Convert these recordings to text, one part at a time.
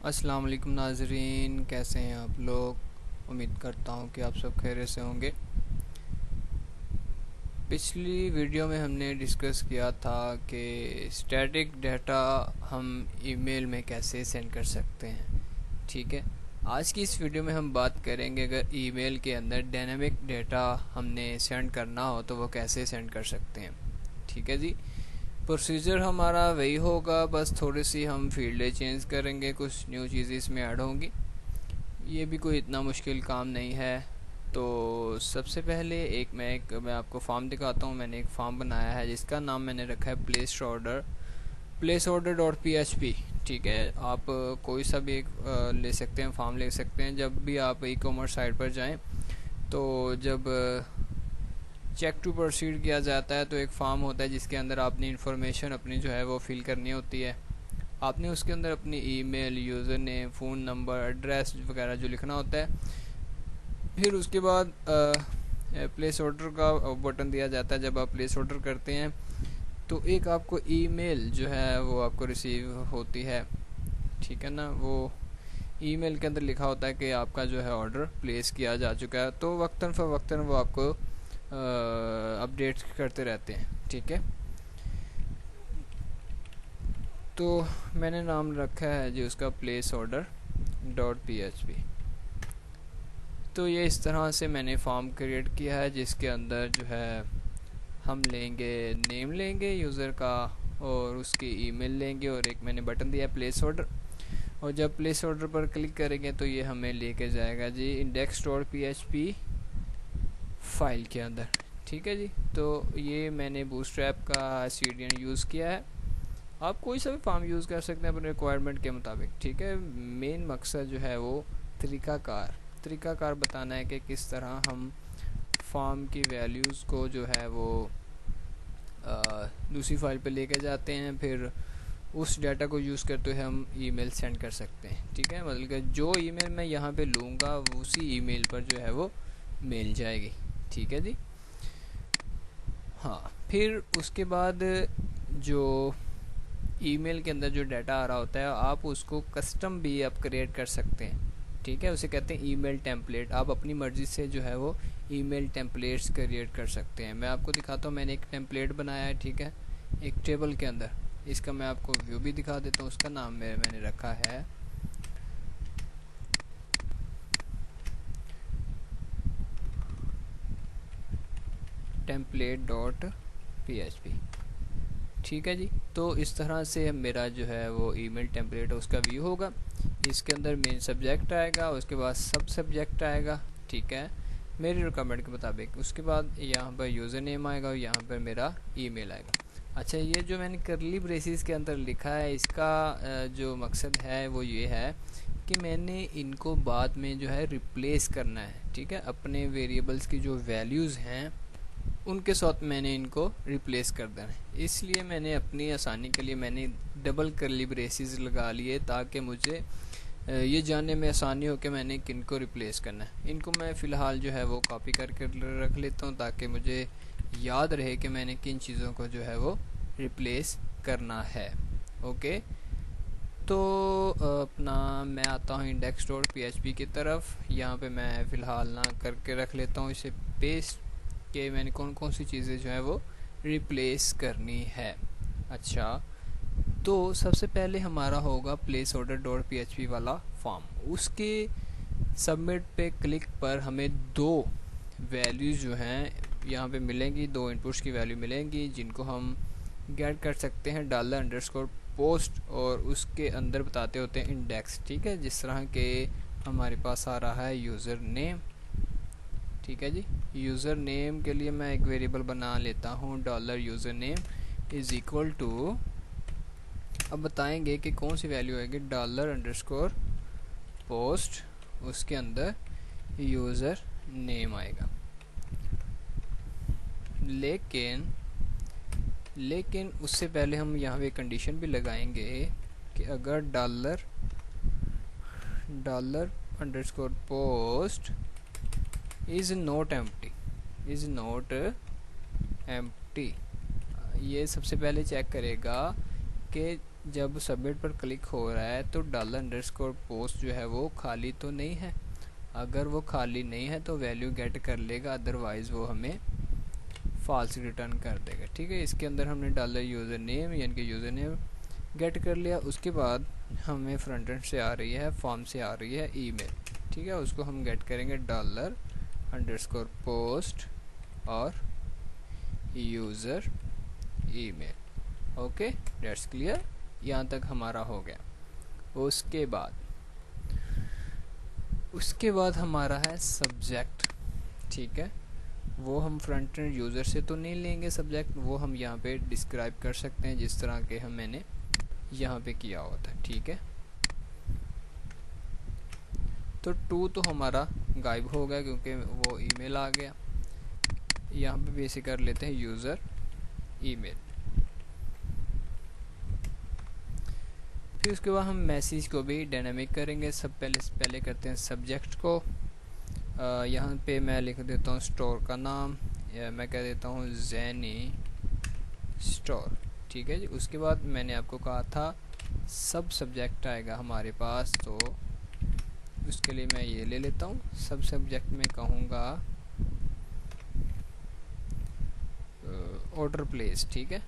अस्सलाम वालेकुम नाजरीन, कैसे हैं आप लोग। उम्मीद करता हूं कि आप सब खैरियत से होंगे। पिछली वीडियो में हमने डिस्कस किया था कि स्टैटिक डाटा हम ईमेल में कैसे सेंड कर सकते हैं। ठीक है, आज की इस वीडियो में हम बात करेंगे अगर ईमेल के अंदर डायनामिक डाटा हमने सेंड करना हो तो वो कैसे सेंड कर सकते हैं। ठीक है जी, प्रोसीजर हमारा वही होगा, बस थोड़ी सी हम फील्डें चेंज करेंगे, कुछ न्यू चीज़ें इसमें ऐड होंगी। ये भी कोई इतना मुश्किल काम नहीं है। तो सबसे पहले मैं आपको फॉर्म दिखाता हूँ। मैंने एक फॉर्म बनाया है जिसका नाम मैंने रखा है प्लेस ऑर्डर डॉट PHP। ठीक है, आप कोई सा भी एक ले सकते हैं, फॉर्म ले सकते हैं। जब भी आप ई कॉमर्स साइट पर जाएं तो जब चेक टू प्रोसीड किया जाता है तो एक फॉर्म होता है जिसके अंदर आपने इन्फॉर्मेशन अपनी जो है वो फिल करनी होती है। आपने उसके अंदर अपनी email, user name, phone number, address वगैरह जो लिखना होता है। फिर उसके बाद प्लेस ऑर्डर का बटन दिया जाता है। जब आप प्लेस ऑर्डर करते हैं तो एक आपको ईमेल जो है वो आपको रिसीव होती है। ठीक है ना, वो ईमेल के अंदर लिखा होता है कि आपका जो है ऑर्डर प्लेस किया जा चुका है। तो वक्तन फ़वक्तन वो आपको अपडेट करते रहते हैं। ठीक है, तो मैंने नाम रखा है जी उसका प्लेस ऑर्डर डॉट PHP। तो ये इस तरह से मैंने फॉर्म क्रिएट किया है जिसके अंदर जो है हम लेंगे नेम लेंगे यूज़र का और उसकी ईमेल लेंगे और एक मैंने बटन दिया प्लेस ऑर्डर। और जब प्लेस ऑर्डर पर क्लिक करेंगे तो ये हमें लेके जाएगा जी इंडेक्स डॉट PHP फाइल के अंदर। ठीक है जी, तो ये मैंने बूटस्ट्रैप का CDN यूज़ किया है। आप कोई सा भी फॉर्म यूज़ कर सकते हैं अपने रिक्वायरमेंट के मुताबिक। ठीक है, मेन मकसद जो है वो तरीक़ाकार बताना है कि किस तरह हम फॉर्म की वैल्यूज़ को जो है वो दूसरी फाइल पे लेके जाते हैं, फिर उस डाटा को यूज़ करते हुए हम ईमेल सेंड कर सकते हैं। ठीक है, मतलब कि जो ईमेल मैं यहाँ पे लूँगा उसी ईमेल पर जो है वो मेल जाएगी। ठीक है जी, हाँ। फिर उसके बाद जो ईमेल के अंदर जो डाटा आ रहा होता है आप उसको कस्टम भी आप क्रिएट कर सकते हैं। ठीक है, उसे कहते हैं ईमेल टेम्पलेट। आप अपनी मर्ज़ी से जो है वो ईमेल टेम्पलेट्स क्रिएट कर सकते हैं। मैं आपको दिखाता हूँ, मैंने एक टेम्पलेट बनाया है। ठीक है, एक टेबल के अंदर। इसका मैं आपको व्यू भी दिखा देता हूँ। उसका नाम मैंने रखा है टेम्पलेट डॉट PHP। ठीक है जी, तो इस तरह से मेरा जो है वो ईमेल टेम्पलेट है उसका व्यू होगा। इसके अंदर मेन सब्जेक्ट आएगा, उसके बाद सब सब्जेक्ट आएगा। ठीक है, मेरी रिक्वायरमेंट के मुताबिक। उसके बाद यहाँ पर यूज़र नेम आएगा और यहाँ पर मेरा ईमेल आएगा। अच्छा, ये जो मैंने करली ब्रेसिस के अंदर लिखा है इसका जो मकसद है वो ये है कि मैंने इनको बाद में जो है रिप्लेस करना है। ठीक है, अपने वेरिएबल्स की जो वैल्यूज़ हैं उनके साथ मैंने इनको रिप्लेस कर देना है। इसलिए मैंने अपनी आसानी के लिए मैंने डबल करली ब्रेसेस लगा लिए ताकि मुझे ये जानने में आसानी हो कि मैंने किन को रिप्लेस करना है। इनको मैं फ़िलहाल जो है वो कॉपी करके रख लेता हूँ ताकि मुझे याद रहे कि मैंने किन चीज़ों को जो है वो रिप्लेस करना है। ओके, तो अपना मैं आता हूँ इंडेक्स डॉट PHP की तरफ। यहाँ पे मैं फ़िलहाल ना करके रख लेता हूँ इसे पेस्ट कि मैंने कौन कौन सी चीज़ें जो है वो रिप्लेस करनी है। अच्छा, तो सबसे पहले हमारा होगा प्लेस ऑर्डर डॉट PHP वाला फॉर्म। उसके सबमिट पे क्लिक पर हमें दो वैल्यूज़ जो हैं यहाँ पे मिलेंगी, दो इनपुट्स की वैल्यू मिलेंगी जिनको हम गेट कर सकते हैं $_पोस्ट और उसके अंदर बताते होते हैं इंडेक्स। ठीक है, जिस तरह के हमारे पास आ रहा है यूज़र नेम। ठीक है जी, यूज़र नेम के लिए मैं एक वेरिएबल बना लेता हूँ $user name is equal to, अब बताएंगे कि कौन सी वैल्यू आएगी, $_पोस्ट उसके अंदर यूज़र नेम आएगा। लेकिन उससे पहले हम यहाँ पे कंडीशन भी लगाएंगे कि अगर $_पोस्ट इज़ नॉट एम्प्टी, ये सबसे पहले चेक करेगा कि जब सबमिट पर क्लिक हो रहा है तो $_पोस्ट जो है वो खाली तो नहीं है। अगर वो खाली नहीं है तो वैल्यू गेट कर लेगा, अदरवाइज़ वो हमें फॉल्स रिटर्न कर देगा। ठीक है, इसके अंदर हमने $यूज़र नेम यानी कि यूज़र नेम गेट कर लिया। उसके बाद हमें फ्रंट एंड से आ रही है, फॉर्म से आ रही है ईमेल। ठीक है, उसको हम गेट करेंगे $_पोस्ट और user email. Okay, that's clear, यहाँ तक हमारा हो गया। उसके बाद हमारा है सब्जेक्ट। ठीक है, वो हम फ्रंट एंड यूज़र से तो नहीं लेंगे सब्जेक्ट, वो हम यहाँ पे डिस्क्राइब कर सकते हैं जिस तरह के मैंने यहाँ पे किया होता है। ठीक है, तो टू तो हमारा गायब हो गया क्योंकि वो ईमेल आ गया। यहाँ पे बेसिक कर लेते हैं यूज़र ईमेल। फिर उसके बाद हम मैसेज को भी डायनामिक करेंगे। पहले करते हैं सब्जेक्ट को। यहाँ पे मैं लिख देता हूँ स्टोर का नाम, मैं कह देता हूँ ज़ैनी स्टोर। ठीक है जी, उसके बाद मैंने आपको कहा था सब सब्जेक्ट आएगा हमारे पास, तो उसके लिए मैं ये ले लेता हूँ। सब सब्जेक्ट में कहूँगा ऑर्डर प्लेस। ठीक है,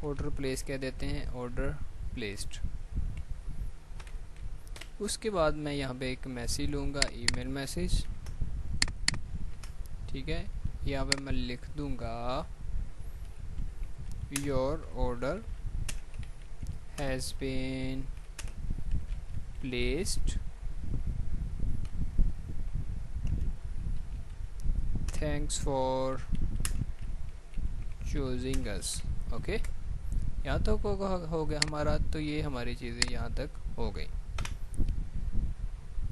ऑर्डर प्लेस कह देते हैं, ऑर्डर प्लेस्ड। उसके बाद मैं यहाँ पे एक मैसेज लूँगा, ईमेल मैसेज। ठीक है, यहाँ पे मैं लिख दूँगा your order has been placed, thanks for choosing us. Okay, यहाँ तक हो गया हमारा। तो ये हमारी चीज़ें यहाँ तक हो गई।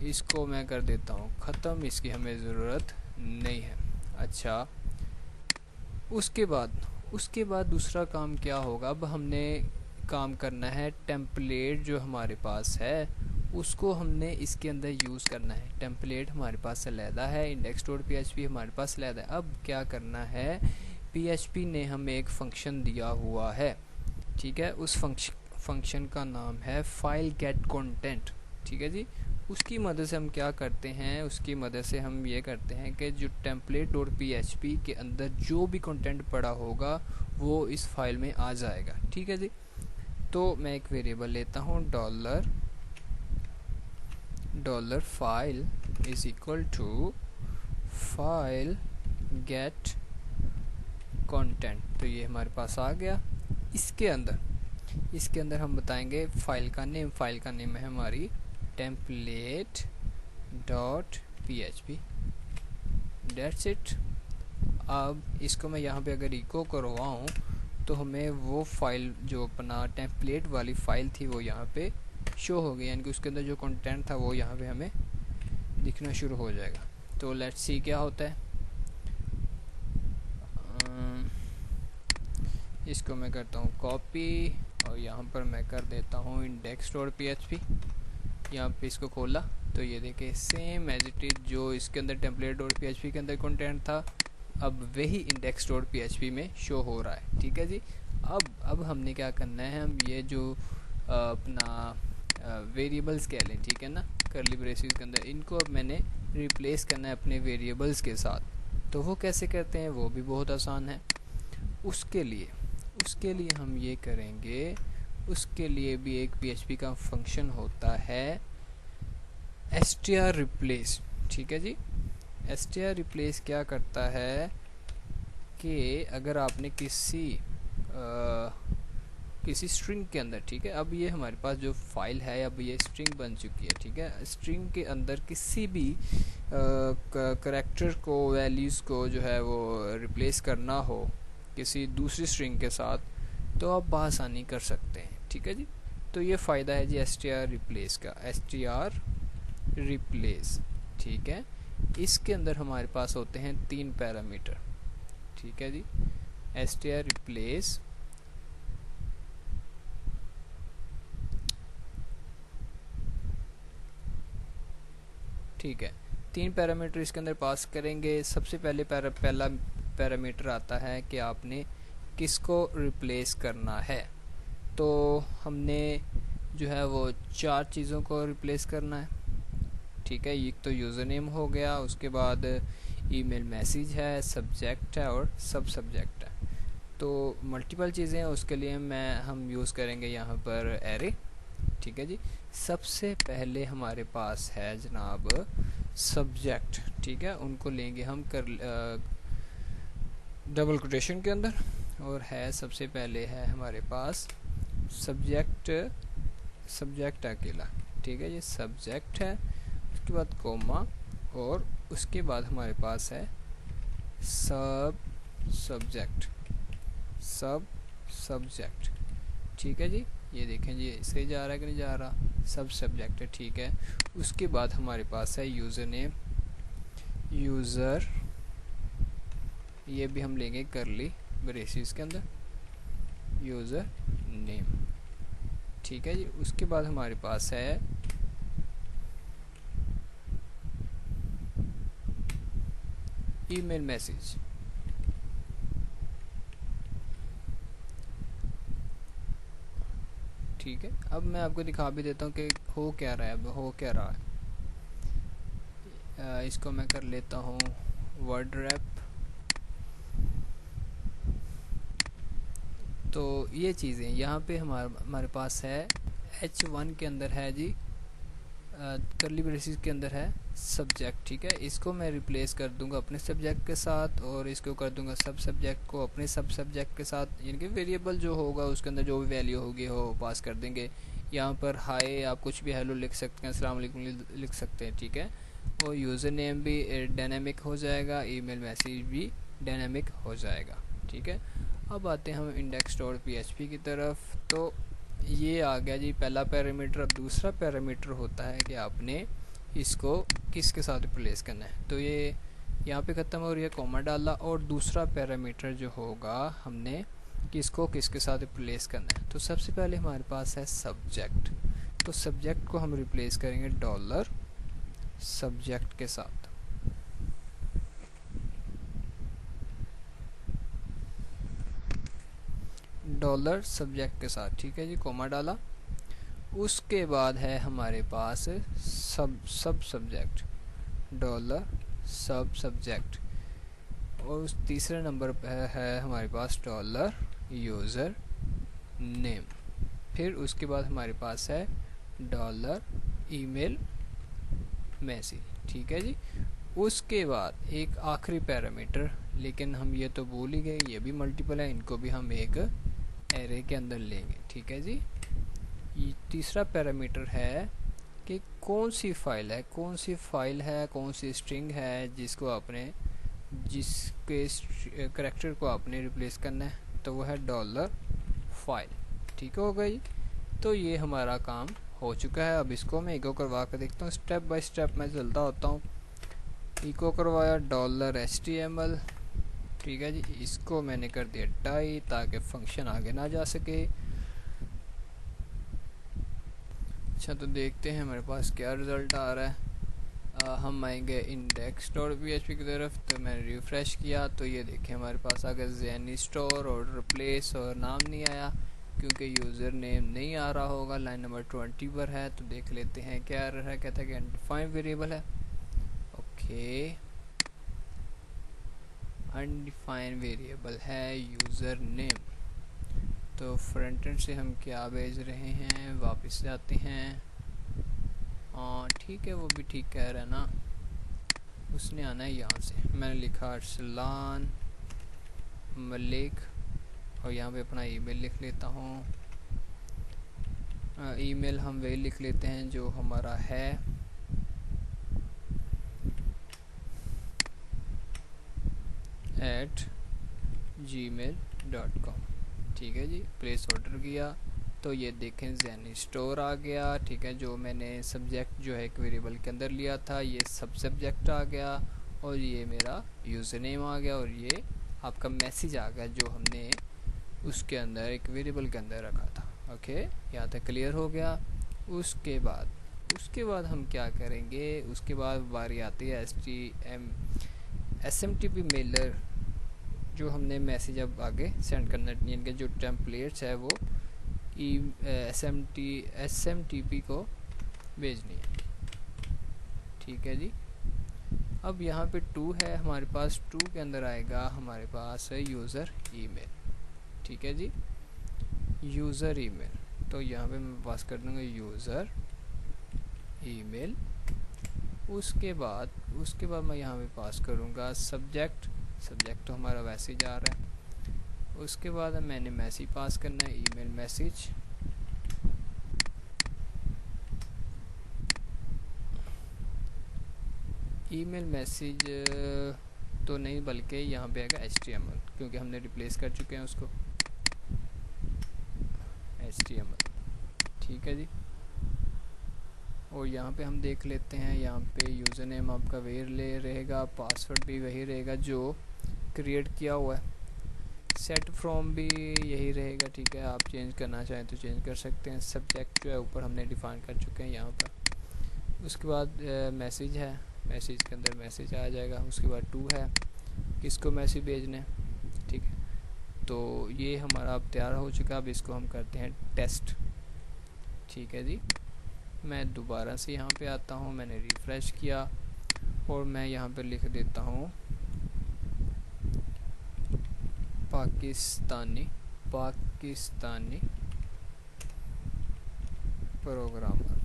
इसको मैं कर देता हूँ ख़त्म, इसकी हमें ज़रूरत नहीं है। अच्छा, उसके बाद दूसरा काम क्या होगा। अब हमने काम करना है टेम्पलेट जो हमारे पास है उसको हमने इसके अंदर यूज़ करना है। टेम्पलेट हमारे पास अलहदा है, index.php हमारे पास अलहदा है। अब क्या करना है, PHP ने हमें एक फंक्शन दिया हुआ है। ठीक है, उस फंक्शन का नाम है फाइल गेट कंटेंट। ठीक है जी, उसकी मदद से हम क्या करते हैं, उसकी मदद से हम ये करते हैं कि जो template.php के अंदर जो भी कंटेंट पड़ा होगा वो इस फाइल में आ जाएगा। ठीक है जी, तो मैं एक वेरिएबल लेता हूँ $file is equal to file get content. तो ये हमारे पास आ गया। इसके अंदर हम बताएंगे फाइल का नेम है हमारी template.php। That's it. अब इसको मैं यहाँ पे अगर इको करवाऊँ तो हमें वो फाइल जो अपना टेम्पलेट वाली फाइल थी वो यहाँ पे शो हो गई, यानी कि उसके अंदर जो कंटेंट था वो यहाँ पे हमें दिखना शुरू हो जाएगा। तो लेट्स सी क्या होता है। इसको मैं करता हूँ कॉपी और यहाँ पर मैं कर देता हूँ index.php। यहाँ पे इसको खोला तो ये देखिए सेम एज इट इज जो इसके अंदर template.php के अंदर कंटेंट था अब वही index.php में शो हो रहा है। ठीक है जी, अब हमने क्या करना है, हम ये जो अपना वेरिएबल्स कह लें, ठीक है ना, कर्ली ब्रेसेस के अंदर, इनको अब मैंने रिप्लेस करना है अपने वेरिएबल्स के साथ। तो वो कैसे करते हैं, वो भी बहुत आसान है। उसके लिए हम ये करेंगे, उसके लिए भी एक PHP का फंक्शन होता है str replace। ठीक है जी, str replace क्या करता है कि अगर आपने किसी स्ट्रिंग के अंदर, ठीक है, अब ये हमारे पास जो फाइल है अब ये स्ट्रिंग बन चुकी है। ठीक है, स्ट्रिंग के अंदर किसी भी करैक्टर को, वैल्यूज़ को जो है वो रिप्लेस करना हो किसी दूसरी स्ट्रिंग के साथ, तो आप बआसानी कर सकते हैं। ठीक है जी, तो ये फ़ायदा है जी str replace का, str replace। ठीक है, इसके अंदर हमारे पास होते हैं 3 पैरामीटर। ठीक है जी, str replace ठीक है, 3 पैरामीटर इसके अंदर पास करेंगे। सबसे पहले पहला पैरामीटर आता है कि आपने किसको रिप्लेस करना है। तो हमने जो है वो 4 चीज़ों को रिप्लेस करना है, ठीक है। एक तो यूज़र नेम हो गया, उसके बाद ईमेल मैसेज है, सब्जेक्ट है और सब सब्जेक्ट है। तो मल्टीपल चीज़ें हैं, उसके लिए हम यूज़ करेंगे यहाँ पर एरे, ठीक है जी। सबसे पहले हमारे पास है जनाब सब्जेक्ट, ठीक है। उनको लेंगे हम डबल कोटेशन के अंदर, और है सबसे पहले है हमारे पास सब्जेक्ट अकेला, ठीक है। ये सब्जेक्ट है, उसके बाद कोमा, और उसके बाद हमारे पास है सब्जेक्ट, ठीक है जी। ये देखें जी, सही जा रहा है कि नहीं जा रहा, सब सब्जेक्ट है, ठीक है। उसके बाद हमारे पास है यूज़र नेम, ये भी हम लेंगे करली ब्रेसिस के अंदर, यूज़र नेम, ठीक है जी। उसके बाद हमारे पास है ईमेल मैसेज, ठीक है। अब मैं आपको दिखा भी देता हूँ कि हो क्या रहा है, अब हो क्या रहा है। इसको मैं कर लेता हूँ वर्ड रैप। तो ये चीज़ें यहाँ पे हमारे पास है H1 के अंदर है जी, करली ब्रेसिस के अंदर है सब्जेक्ट, ठीक है। इसको मैं रिप्लेस कर दूंगा अपने सब्जेक्ट के साथ, और इसको कर दूंगा सब सब्जेक्ट को अपने सब सब्जेक्ट के साथ, यानी कि वेरिएबल जो होगा उसके अंदर जो भी वैल्यू होगी वो पास कर देंगे। यहाँ पर हाय आप कुछ भी हेलो लिख सकते हैं, अस्सलाम वालेकुम लिख सकते हैं, ठीक है। और यूज़र नेम भी डायनेमिक हो जाएगा, ईमेल मैसेज भी डायनेमिक हो जाएगा, ठीक है। अब आते हैं हम index.php की तरफ। तो ये आ गया जी पहला पैरामीटर। अब दूसरा पैरामीटर होता है कि आपने इसको किसके साथ रिप्लेस करना है। तो ये यहाँ पे ख़त्म हो रही है, कॉमा डाला, और दूसरा पैरामीटर जो होगा हमने किसको किसके साथ रिप्लेस करना है। तो सबसे पहले हमारे पास है सब्जेक्ट, तो सब्जेक्ट को हम रिप्लेस करेंगे डॉलर सब्जेक्ट के साथ, डॉलर सब्जेक्ट के साथ, ठीक है जी, कोमा डाला। उसके बाद है हमारे पास सब सब्जेक्ट, डॉलर सब सब्जेक्ट, और उस तीसरे नंबर पर है हमारे पास डॉलर यूज़र नेम। फिर उसके बाद हमारे पास है डॉलर ईमेल मैसेज, ठीक है जी। उसके बाद एक आखिरी पैरामीटर, लेकिन हम ये तो भूल ही गए, ये भी मल्टीपल है, इनको भी हम एक एरे के अंदर लेंगे, ठीक है जी। ये तीसरा पैरामीटर है कि कौन सी फाइल है, कौन सी स्ट्रिंग है जिसके करैक्टर को आपने रिप्लेस करना है, तो वो है डॉलर फाइल, ठीक हो गई। तो ये हमारा काम हो चुका है। अब इसको मैं इको करवा कर देखता हूँ, स्टेप बाय स्टेप मैं चलता होता हूँ। इको करवाया डॉलर HTML, ठीक है जी। इसको मैंने कर दिया टाई ताकि फंक्शन आगे ना जा सके। अच्छा, तो देखते हैं हमारे पास क्या रिज़ल्ट आ रहा है। हम आएंगे index.php की तरफ, तो मैंने रिफ़्रेश किया तो ये देखें हमारे पास आ गया ज़ेनी स्टोर और रिप्लेस, और नाम नहीं आया क्योंकि यूज़र नेम नहीं आ रहा होगा। लाइन नंबर 20 पर है, तो देख लेते हैं क्या एरर है। कहता है कि अनडिफाइंड वेरिएबल है, ओके, अनडिफाइंड वेरिएबल है यूज़र नेम। तो फ्रंट एंड से हम क्या भेज रहे हैं, वापस जाते हैं। हाँ ठीक है, वो भी ठीक कह रहा है ना, उसने आना है यहाँ से। मैंने लिखा अरसलान मलिक, और यहाँ पे अपना ईमेल लिख लेता हूँ। ईमेल हम वही लिख लेते हैं जो हमारा है, @gmail.com, ठीक है जी। प्लेस ऑर्डर किया तो ये देखें ज़ेनी स्टोर आ गया, ठीक है। जो मैंने सब्जेक्ट जो है एक वेरिएबल के अंदर लिया था, ये सब सब्जेक्ट आ गया, और ये मेरा यूज़र नेम आ गया, और ये आपका मैसेज आ गया जो हमने उसके अंदर एक वेरिएबल के अंदर रखा था। ओके, यहाँ तक क्लियर हो गया। उसके बाद हम क्या करेंगे, उसके बाद बारी आती है SMTP मेलर, जो हमने मैसेज अब आगे सेंड करना, यानी कि जो टेम्पलेट्स है वो SMTP को भेजनी है। ठीक है जी। अब यहाँ पे 2 है हमारे पास, 2 के अंदर आएगा हमारे पास है यूज़र ईमेल। ठीक है जी, यूज़र ईमेल। तो यहाँ पे मैं पास कर दूँगा यूज़र ईमेल। उसके बाद मैं यहाँ पे पास करूँगा सब्जेक्ट तो हमारा वैसे जा रहा है। उसके बाद मैंने मैसेज पास करना है, ईमेल मैसेज। ईमेल मैसेज तो नहीं, बल्कि यहाँ पे आएगा HTML, क्योंकि हमने रिप्लेस कर चुके हैं उसको, HTML। ठीक है जी। और यहाँ पे हम देख लेते हैं, यहाँ पे यूज़र नेम आपका वही रहेगा, पासवर्ड भी वही रहेगा जो क्रिएट किया हुआ है, सेट फ्रॉम भी यही रहेगा। ठीक है, आप चेंज करना चाहें तो चेंज कर सकते हैं। सब्जेक्ट जो है ऊपर हमने डिफाइन कर चुके हैं यहाँ पर। उसके बाद मैसेज है, मैसेज के अंदर मैसेज आ जाएगा। उसके बाद 2 है, किसको मैसेज भेजने। ठीक है, तो ये हमारा अब तैयार हो चुका। अब इसको हम करते हैं टेस्ट। ठीक है जी, मैं दोबारा से यहाँ पे आता हूँ, मैंने रिफ़्रेश किया और मैं यहाँ पे लिख देता हूँ पाकिस्तानी प्रोग्रामर।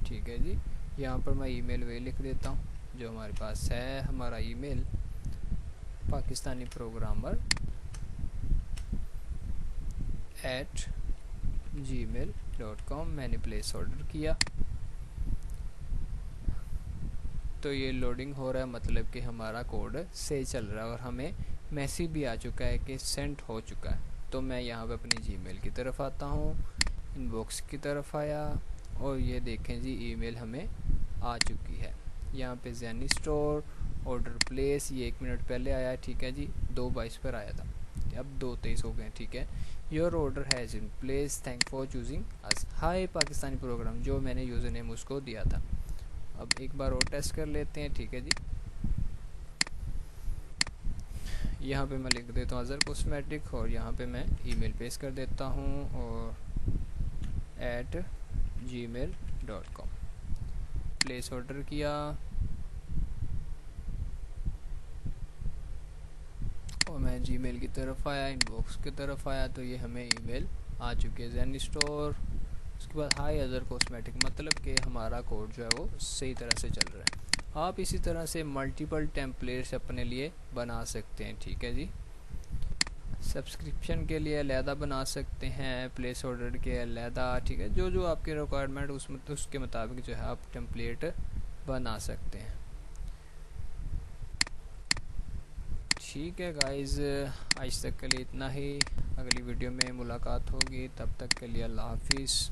ठीक है जी, यहाँ पर मैं ईमेल वे लिख देता हूँ जो हमारे पास है, हमारा ईमेल पाकिस्तानी प्रोग्रामर @gmail.com मैंने प्लेस ऑर्डर किया। तो ये लोडिंग हो रहा है, मतलब कि हमारा कोड सही चल रहा है और हमें मैसेज भी आ चुका है कि सेंड हो चुका है। तो मैं यहाँ पे अपनी जीमेल की तरफ आता हूँ, इनबॉक्स की तरफ आया और ये देखें जी ईमेल हमें आ चुकी है। यहाँ पे ज़ेनी स्टोर ऑर्डर प्लेस, ये 1 मिनट पहले आया है। ठीक है जी, 2:22 पर आया था, अब 2:23 हो गए। ठीक है, your order has in place, thank for choosing us. Hi Pakistani program, जो मैंने यूज़र नेम उसको दिया था। अब एक बार और टेस्ट कर लेते हैं। ठीक है जी, यहाँ पे मैं लिख देता हूँ अज़र कॉस्मेटिक और यहाँ पे मैं ईमेल पेस्ट कर देता हूँ और @gmail.com प्लेस ऑर्डर किया और मैं जीमेल की तरफ आया, इनबॉक्स की तरफ आया तो ये हमें ईमेल आ चुकी है ज़ेनी स्टोर। उसके बाद हाई अज़र कॉस्मेटिक, मतलब कि हमारा कोड जो है वो सही तरह से चल रहा है। आप इसी तरह से मल्टीपल टेम्पलेट्स अपने लिए बना सकते हैं। ठीक है जी, सब्सक्रिप्शन के लिए अलहदा बना सकते हैं, प्लेस ऑर्डर के अलहदा। ठीक है, जो जो आपकी रिक्वायरमेंट उसके मुताबिक जो है आप टेम्पलेट बना सकते हैं। ठीक है गाइज़, आज तक के लिए इतना ही। अगली वीडियो में मुलाकात होगी, तब तक के लिए अल्लाह हाफिज़।